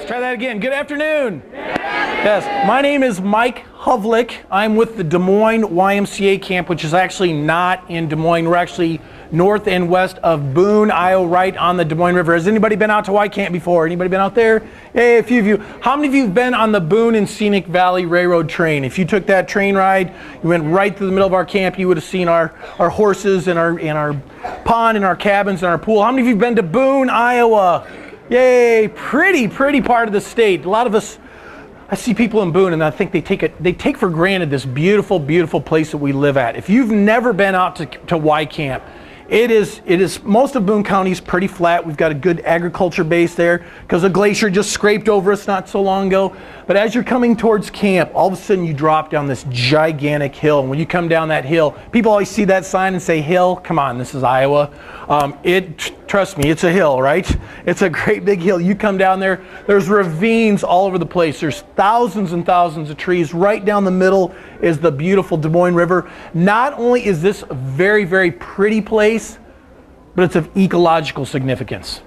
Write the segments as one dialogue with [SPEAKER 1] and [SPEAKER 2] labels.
[SPEAKER 1] Try that again. Good afternoon. Yes, my name is Mike Havlik. I'm with the Des Moines YMCA Camp, which is actually not in Des Moines. We're actually north and west of Boone, Iowa, right on the Des Moines River. Has anybody been out to Y Camp before? Anybody been out there? Hey, a few of you. How many of you have been on the Boone and Scenic Valley Railroad train? If you took that train ride, you went right through the middle of our camp, you would have seen our horses and our pond and our cabins and our pool. How many of you have been to Boone, Iowa? Yay, pretty part of the state. A lot of us, I see people in Boone and I think they take for granted this beautiful place that we live at. If you've never been out to Y Camp, it is most of Boone County is pretty flat. We've got a good agriculture base there because a glacier just scraped over us not so long ago. But as you're coming towards camp, all of a sudden you drop down this gigantic hill. And when you come down that hill, people always see that sign and say, hill, come on, this is Iowa. Trust me, it's a hill, right? It's a great big hill. You come down there, there's ravines all over the place. There's thousands and thousands of trees. Right down the middle is the beautiful Des Moines River. Not only is this a very pretty place, but it's of ecological significance.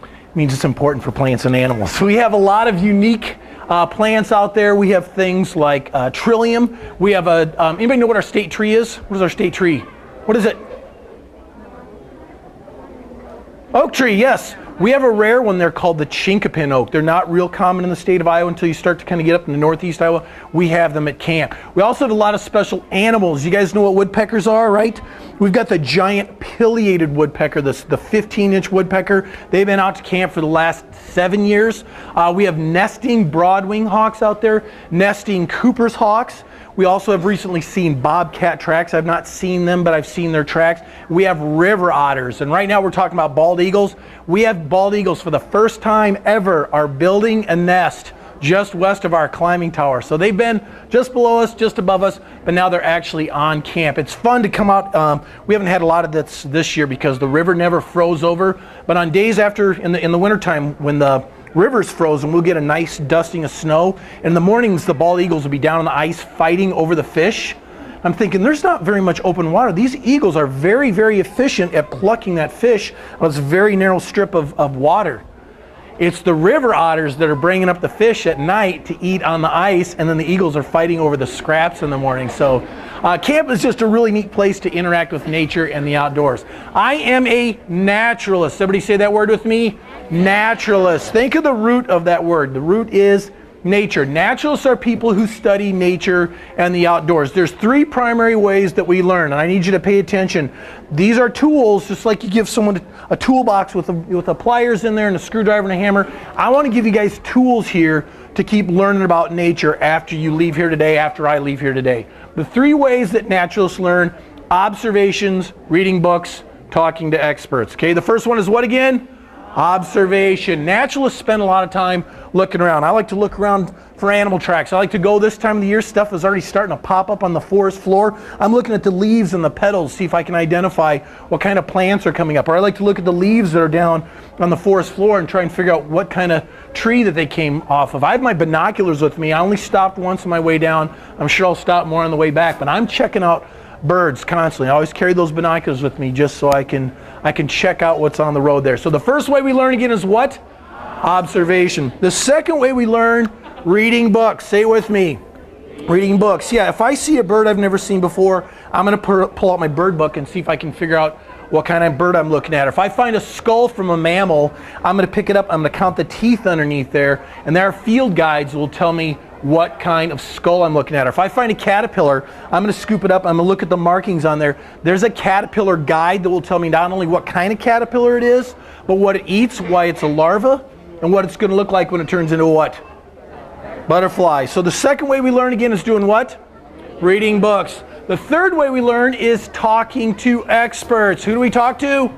[SPEAKER 1] It means it's important for plants and animals. So we have a lot of unique plants out there. We have things like trillium. We have anybody know what our state tree is? What is our state tree? What is it? Oak tree, yes. We have a rare one there called the chinkapin oak. They're not real common in the state of Iowa until you start to kind of get up in the northeast Iowa. We have them at camp. We also have a lot of special animals. You guys know what woodpeckers are, right? We've got the giant pileated woodpecker, the 15-inch woodpecker. They've been out to camp for the last 7 years. We have nesting broadwing hawks out there, nesting Cooper's hawks. We also have recently seen bobcat tracks. I've not seen them, but I've seen their tracks. We have river otters, and right now we're talking about bald eagles. We have bald eagles for the first time ever are building a nest just west of our climbing tower. So they've been just below us, just above us, but now they're actually on camp. It's fun to come out. We haven't had a lot of this year because the river never froze over, but on days after in the wintertime when the river's frozen, we'll get a nice dusting of snow. And in the mornings, the bald eagles will be down on the ice fighting over the fish. I'm thinking there's not very much open water. These eagles are very efficient at plucking that fish on this very narrow strip of water. It's the river otters that are bringing up the fish at night to eat on the ice, and then the eagles are fighting over the scraps in the morning. So camp is just a really neat place to interact with nature and the outdoors. I am a naturalist. Somebody say that word with me? Naturalist. Think of the root of that word. The root is nature. Naturalists are people who study nature and the outdoors. There's 3 primary ways that we learn, and I need you to pay attention. These are tools, just like you give someone a toolbox with a pliers in there and a screwdriver and a hammer. I want to give you guys tools here to keep learning about nature after you leave here today, after I leave here today. The 3 ways that naturalists learn: observations, reading books, talking to experts. Okay, the first one is what again? Observation. Naturalists spend a lot of time looking around. I like to look around for animal tracks. I like to go this time of the year. Stuff is already starting to pop up on the forest floor. I'm looking at the leaves and the petals, see if I can identify what kind of plants are coming up. Or I like to look at the leaves that are down on the forest floor and try and figure out what kind of tree that they came off of. I have my binoculars with me. I only stopped once on my way down. I'm sure I'll stop more on the way back, but I'm checking out birds constantly. I always carry those binoculars with me just so I can check out what's on the road there. So the first way we learn again is what? Observation. The second way we learn, reading books. Say it with me. Reading books. Yeah, if I see a bird I've never seen before, I'm going to pull out my bird book and see if I can figure out what kind of bird I'm looking at. If I find a skull from a mammal, I'm going to pick it up. I'm going to count the teeth underneath there, and there are field guides that will tell me what kind of skull I'm looking at. Or if I find a caterpillar, I'm going to scoop it up. I'm going to look at the markings on there. There's a caterpillar guide that will tell me not only what kind of caterpillar it is, but what it eats, why it's a larva, and what it's going to look like when it turns into a what? Butterfly. So the second way we learn again is doing what? Reading books. The third way we learn is talking to experts. Who do we talk to?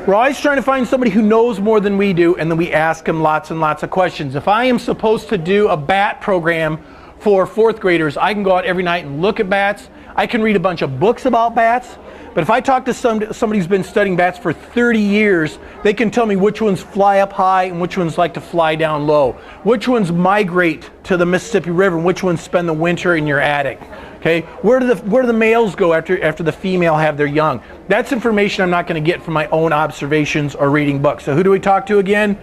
[SPEAKER 1] We're always trying to find somebody who knows more than we do, and then we ask them lots and lots of questions. If I am supposed to do a bat program for 4th graders, I can go out every night and look at bats. I can read a bunch of books about bats. But if I talk to somebody who's been studying bats for 30 years, they can tell me which ones fly up high and which ones like to fly down low. Which ones migrate to the Mississippi River and which ones spend the winter in your attic. Okay, where do the males go after the female have their young? That's information I'm not going to get from my own observations or reading books. So who do we talk to again?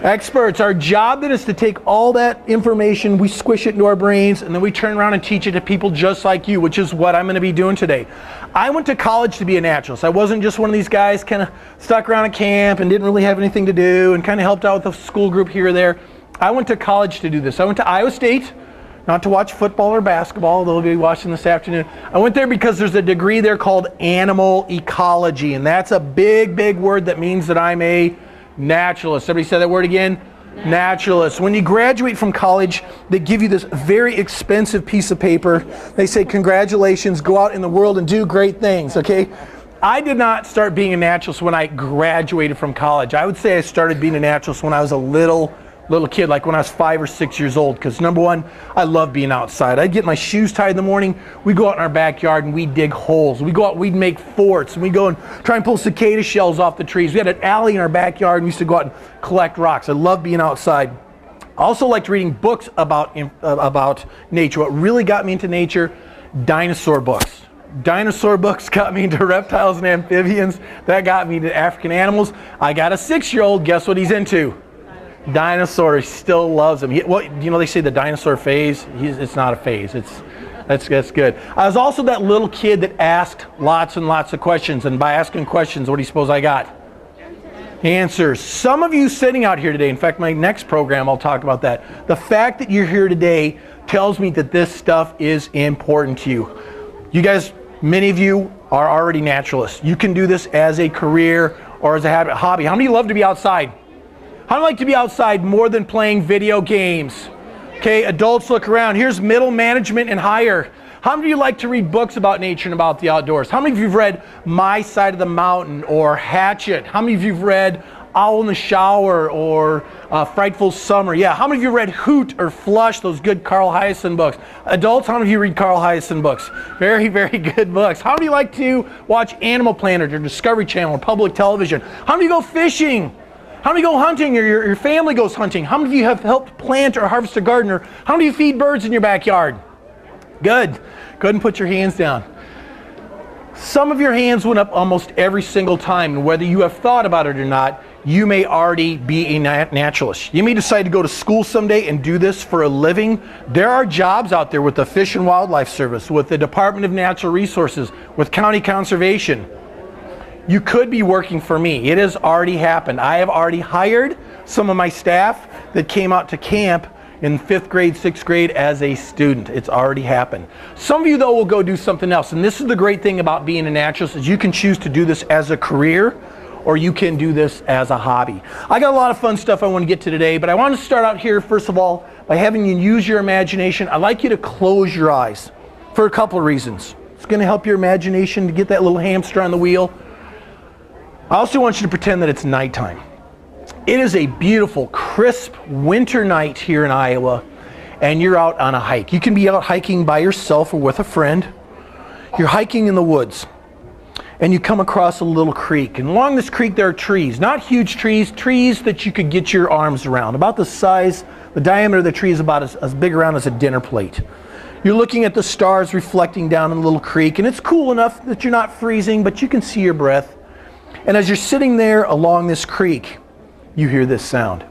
[SPEAKER 1] Experts, our job then is to take all that information, we squish it into our brains, and then we turn around and teach it to people just like you, which is what I'm going to be doing today. I went to college to be a naturalist. I wasn't just one of these guys kind of stuck around at camp and didn't really have anything to do and kind of helped out with a school group here or there. I went to college to do this. I went to Iowa State, not to watch football or basketball, though we'll be watching this afternoon. I went there because there's a degree there called animal ecology, and that's a big, big word that means that I'm a naturalist. Somebody say that word again? Naturalist. When you graduate from college, they give you this very expensive piece of paper. They say, congratulations, go out in the world and do great things, okay? I did not start being a naturalist when I graduated from college. I would say I started being a naturalist when I was a little kid, like when I was 5 or 6 years old, because number one, I love being outside. I'd get my shoes tied in the morning, we'd go out in our backyard and we'd dig holes. We'd go out, we'd make forts, and we'd go and try and pull cicada shells off the trees. We had an alley in our backyard and we used to go out and collect rocks. I love being outside. I also liked reading books about nature. What really got me into nature, dinosaur books. Dinosaur books got me into reptiles and amphibians. That got me into African animals. I got a 6-year-old, guess what he's into? Dinosaurs. He still loves them. Well, you know, they say the dinosaur phase. It's not a phase. That's good. I was also that little kid that asked lots and lots of questions, and by asking questions, what do you suppose I got? Answers. Some of you sitting out here today, in fact, my next program I'll talk about that. The fact that you're here today tells me that this stuff is important to you. You guys, many of you are already naturalists. You can do this as a career or as a hobby. How many of you love to be outside? How do you like to be outside more than playing video games? Okay, adults, look around. Here's middle management and higher. How many of you like to read books about nature and about the outdoors? How many of you have read My Side of the Mountain or Hatchet? How many of you have read Owl in the Shower or Frightful Summer? Yeah, how many of you read Hoot or Flush, those good Carl Hiaasen books? Adults, how many of you read Carl Hiaasen books? Very, very good books. How many of you like to watch Animal Planet or Discovery Channel or public television? How many of you go fishing? How many go hunting or your family goes hunting? How many of you have helped plant or harvest a garden? Or how many of you feed birds in your backyard? Good. Go ahead and put your hands down. Some of your hands went up almost every single time, and whether you have thought about it or not, you may already be a naturalist. You may decide to go to school someday and do this for a living. There are jobs out there with the Fish and Wildlife Service, with the Department of Natural Resources, with county conservation. You could be working for me. It has already happened. I have already hired some of my staff that came out to camp in 5th grade, 6th grade as a student. It's already happened. Some of you, though, will go do something else. And this is the great thing about being a naturalist, is you can choose to do this as a career or you can do this as a hobby. I got a lot of fun stuff I want to get to today, but I want to start out here, first of all, by having you use your imagination. I'd like you to close your eyes for a couple of reasons. It's going to help your imagination to get that little hamster on the wheel. I also want you to pretend that it's nighttime. It is a beautiful, crisp winter night here in Iowa, and you're out on a hike. You can be out hiking by yourself or with a friend. You're hiking in the woods, and you come across a little creek. And along this creek there are trees, not huge trees, trees that you could get your arms around. About the size, the diameter of the tree is about as big around as a dinner plate. You're looking at the stars reflecting down in the little creek, and it's cool enough that you're not freezing, but you can see your breath. And as you're sitting there along this creek, you hear this sound.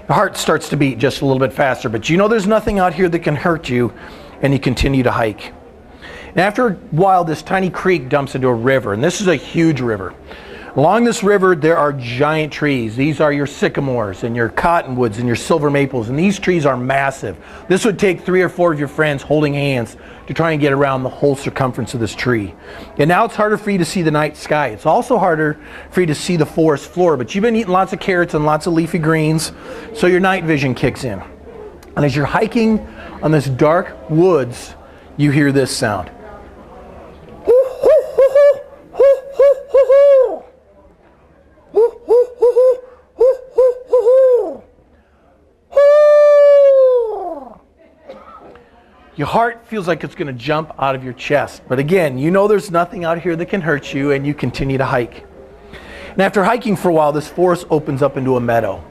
[SPEAKER 1] Your heart starts to beat just a little bit faster, but you know there's nothing out here that can hurt you, and you continue to hike. And after a while, this tiny creek dumps into a river, and this is a huge river. Along this river, there are giant trees. These are your sycamores and your cottonwoods and your silver maples, and these trees are massive. This would take 3 or 4 of your friends holding hands to try and get around the whole circumference of this tree. And now it's harder for you to see the night sky. It's also harder for you to see the forest floor, but you've been eating lots of carrots and lots of leafy greens, so your night vision kicks in. And as you're hiking on this dark woods, you hear this sound. Your heart feels like it's going to jump out of your chest. But again, you know there's nothing out here that can hurt you, and you continue to hike. And after hiking for a while, this forest opens up into a meadow.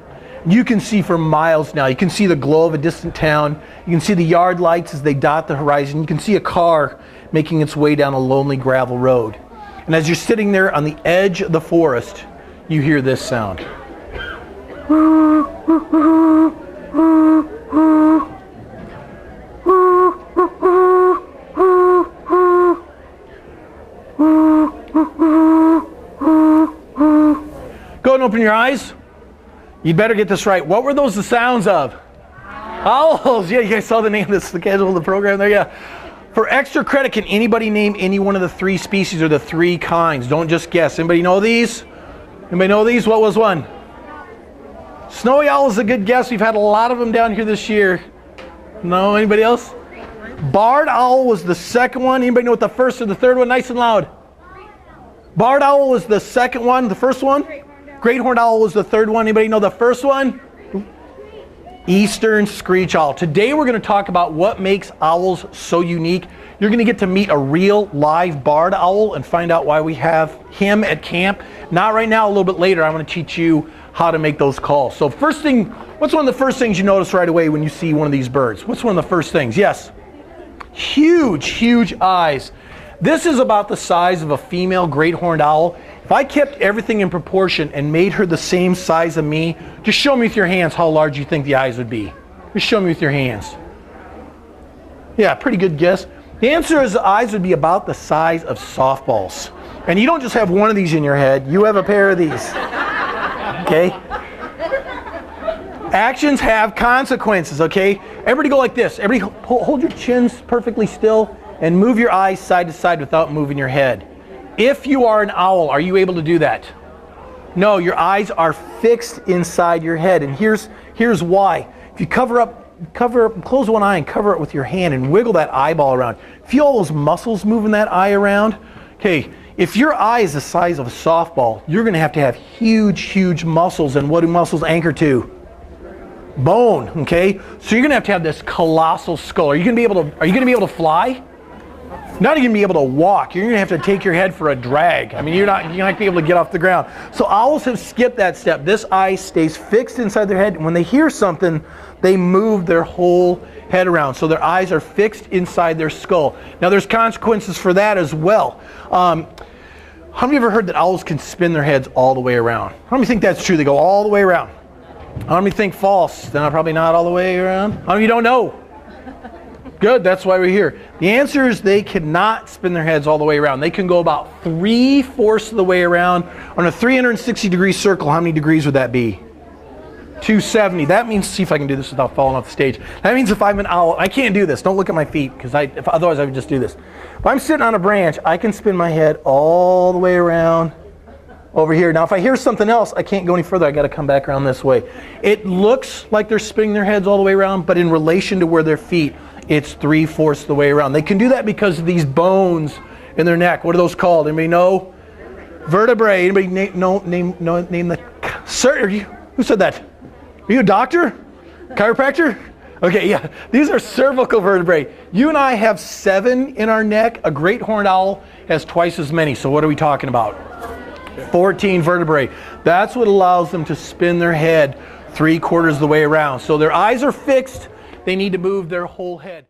[SPEAKER 1] You can see for miles now. You can see the glow of a distant town. You can see the yard lights as they dot the horizon. You can see a car making its way down a lonely gravel road. And as you're sitting there on the edge of the forest, you hear this sound. Go and open your eyes. You better get this right. What were those the sounds of? Owls. Yeah, you guys saw the name of the schedule of the program there? Yeah. For extra credit, can anybody name any one of the 3 species or the 3 kinds? Don't just guess. Anybody know these? Anybody know these? What was one? Snowy owl is a good guess. We've had a lot of them down here this year. No? Anybody else? Barred owl was the second one. Anybody know what the first or the third one? Nice and loud. Barred owl was the second one. The first one? Great horned owl was the third one. Anybody know the first one? Eastern screech owl. Today we're going to talk about what makes owls so unique. You're going to get to meet a real live barred owl and find out why we have him at camp. Not right now, a little bit later. I'm going to teach you how to make those calls. So first thing, what's one of the first things you notice right away when you see one of these birds? What's one of the first things? Yes. Huge, huge eyes. This is about the size of a female great horned owl. If I kept everything in proportion and made her the same size of me, just show me with your hands how large you think the eyes would be. Just show me with your hands. Yeah, pretty good guess. The answer is the eyes would be about the size of softballs. And you don't just have one of these in your head, you have a pair of these. Okay? Actions have consequences, okay? Everybody go like this. Everybody hold your chins perfectly still and move your eyes side to side without moving your head. If you are an owl, are you able to do that? No, your eyes are fixed inside your head, and here's why. If you close one eye and cover it with your hand and wiggle that eyeball around. Feel all those muscles moving that eye around? Okay, if your eye is the size of a softball, you're going to have huge, huge muscles, and what do muscles anchor to? Bone, okay? So you're going to have this colossal skull. Are you going to be able to fly? Not even be able to walk. You're going to have to take your head for a drag. I mean, you're not going to be able to get off the ground. So owls have skipped that step. This eye stays fixed inside their head. And when they hear something, they move their whole head around. So their eyes are fixed inside their skull. Now, there's consequences for that as well. How many of you ever heard that owls can spin their heads all the way around? How many think that's true? They go all the way around. How many think false? Then probably not all the way around. How many of you don't know? Good, that's why we're here. The answer is they cannot spin their heads all the way around. They can go about 3/4 of the way around. On a 360-degree circle, how many degrees would that be? 270. That means, see if I can do this without falling off the stage. That means if I'm an owl, I can't do this. Don't look at my feet, because otherwise I would just do this. If I'm sitting on a branch, I can spin my head all the way around over here. Now, if I hear something else, I can't go any further. I got to come back around this way. It looks like they're spinning their heads all the way around, but in relation to where their feet, it's 3/4 of the way around. They can do that because of these bones in their neck. What are those called? Anybody know? Vertebrae. Anybody name the? Sir, who said that? Are you a doctor? Chiropractor? Okay, yeah. These are cervical vertebrae. You and I have 7 in our neck. A great horned owl has twice as many. So what are we talking about? 14 vertebrae. That's what allows them to spin their head 3/4 of the way around. So their eyes are fixed. They need to move their whole head.